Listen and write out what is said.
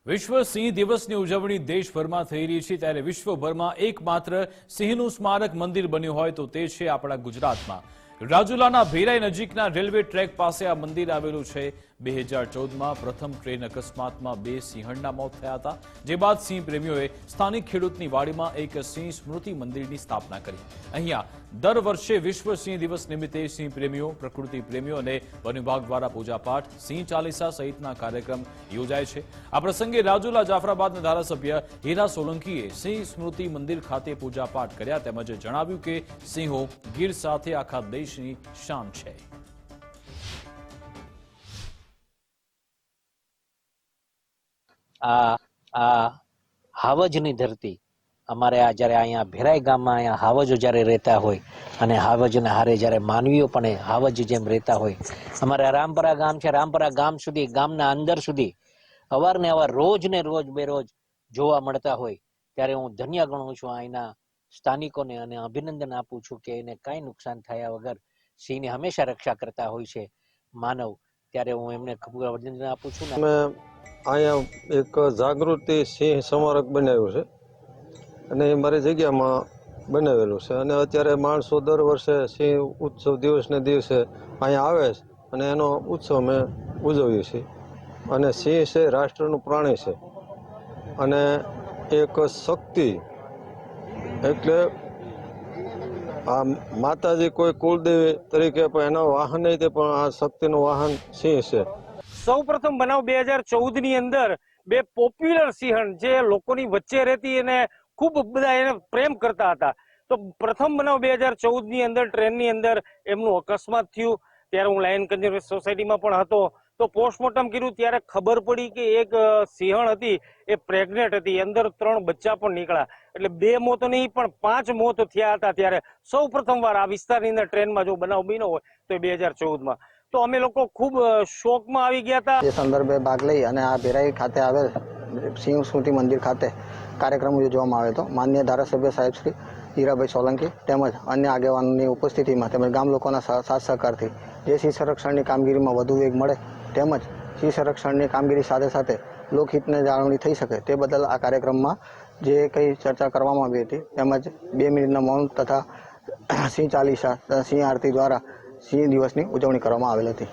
વિશ્વ સિંહ દિવસની ઉજવણી દેશભરમાં થઈ રહી છે ત્યારે વિશ્વભરમાં એકમાત્ર સિંહનું સ્મારક મંદિર બન્યું હોય તો તે છે આપણા ગુજરાતમાં રાજુલાના ભેરાઈ નજીકના રેલવે ટ્રેક પાસે આ મંદિર આવેલું છે। 2014માં પ્રથમ ટ્રેન અકસ્માતમાં 2 સિંહણના મોત થયા હતા, જે બાદ સિંહ પ્રેમીઓએ સ્થાનિક ખેડૂતની વાડીમાં એક સિંહ સ્મૃતિ મંદિરની સ્થાપના કરી। અહીંયા દર વર્ષે વિશ્વ સિંહ દિવસ નિમિત્તે સિંહ પ્રેમીઓ, પ્રકૃતિ પ્રેમીઓ અને વન વિભાગ દ્વારા પૂજાપાઠ, સિંહ ચાલીસા સહિતના કાર્યક્રમ યોજાય છે। આ પ્રસંગે રાજુલા જાફરાબાદના ધારાસભ્ય હીરા સોલંકીએ સિંહ સ્મૃતિ મંદિર ખાતે પૂજાપાઠ કર્યા તેમજ જણાવ્યું કે સિંહો ગીર સાથે આખા દેશની શાન છે। હાવજની ધરતી અમારે આ જ્યારે અહીંયા ભેરાઈ ગામમાં અહીંયા હાવજો જ્યારે રહેતા હોય અને હાવજના હારે જ્યારે માનવીઓ પણ હાવજ જેમ રહેતા હોય, અમારે રામપરા ગામ છે, રામપરા ગામ સુધી, ગામના અંદર સુધી અવારને અવાર રોજ ને રોજ બેરોજ જોવા મળતા હોય ત્યારે હું ધન્ય ગણું છું અહીંના સ્થાનિકોને અને અભિનંદન આપું છું કે એને કાંઈ નુકસાન થયા વગર સિંહની હંમેશા રક્ષા કરતા હોય છે માનવ, ત્યારે હું એમને ખૂબ અભિનંદન આપું છું। અહીંયા એક જાગૃતિ સિંહ સ્મારક બનાવ્યું છે અને એ મારી જગ્યામાં બનાવેલું છે અને અત્યારે માણસો દર વર્ષે સિંહ ઉત્સવ દિવસને દિવસે અહીંયા આવે છે અને એનો ઉત્સવ અમે ઉજવીએ છીએ। અને સિંહ છે રાષ્ટ્રનું પ્રાણી છે અને એક શક્તિ, એટલે આ માતાજી કોઈ કુળદેવી તરીકે પણ એનો વાહન નહીં તે પણ આ શક્તિનું વાહન સિંહ છે। સૌપ્રથમ બનાવ 2014ની અંદર 2 પોપ્યુલર સિંહણ જે લોકોની વચ્ચે રહેતી અને ખૂબ બધા એને પ્રેમ કરતા હતા, તો પ્રથમ બનાવ 2014ની અંદર ટ્રેનની અંદર એમનું અકસ્માત થયું ત્યારે હું લાયન કન્ઝર્વેશન સોસાયટીમાં પણ હતો। તો પોસ્ટમોર્ટમ કર્યું ત્યારે ખબર પડી કે એક સિંહણ હતી એ પ્રેગ્નેન્ટ હતી, અંદર 3 બચ્ચા પણ નીકળ્યા, એટલે 2 મોત નહીં પણ 5 મોત થયા હતા। ત્યારે સૌ પ્રથમવાર આ વિસ્તારની અંદર ટ્રેનમાં જો બનાવ બન્યો હોય તો 2014માં, તો અમે લોકો ખૂબ શોકમાં આવી ગયા હતા। એ સંદર્ભે ભાગ લઈ અને આ ભેરાઈ ખાતે આવેલ સિંહ સ્મૃતિ મંદિર ખાતે કાર્યક્રમ યોજવામાં આવ્યો હતો। માનનીય ધારાસભ્ય સાહેબ શ્રી હીરાભાઈ સોલંકી તેમજ અન્ય આગેવાનોની ઉપસ્થિતિમાં તેમજ ગામ લોકોના સાથ સહકારથી જે સિંહ સંરક્ષણની કામગીરીમાં વધુ વેગ મળે તેમજ સિંહ સંરક્ષણની કામગીરી સાથે સાથે લોકહિતને જાળવણી થઈ શકે તે બદલ આ કાર્યક્રમમાં જે કંઈ ચર્ચા કરવામાં આવી હતી તેમજ 2 મિનિટના મૌન તથા સિંહ ચાલીસા, સિંહ આરતી દ્વારા સિંહ દિવસની ઉજવણી કરવામાં આવેલ હતી।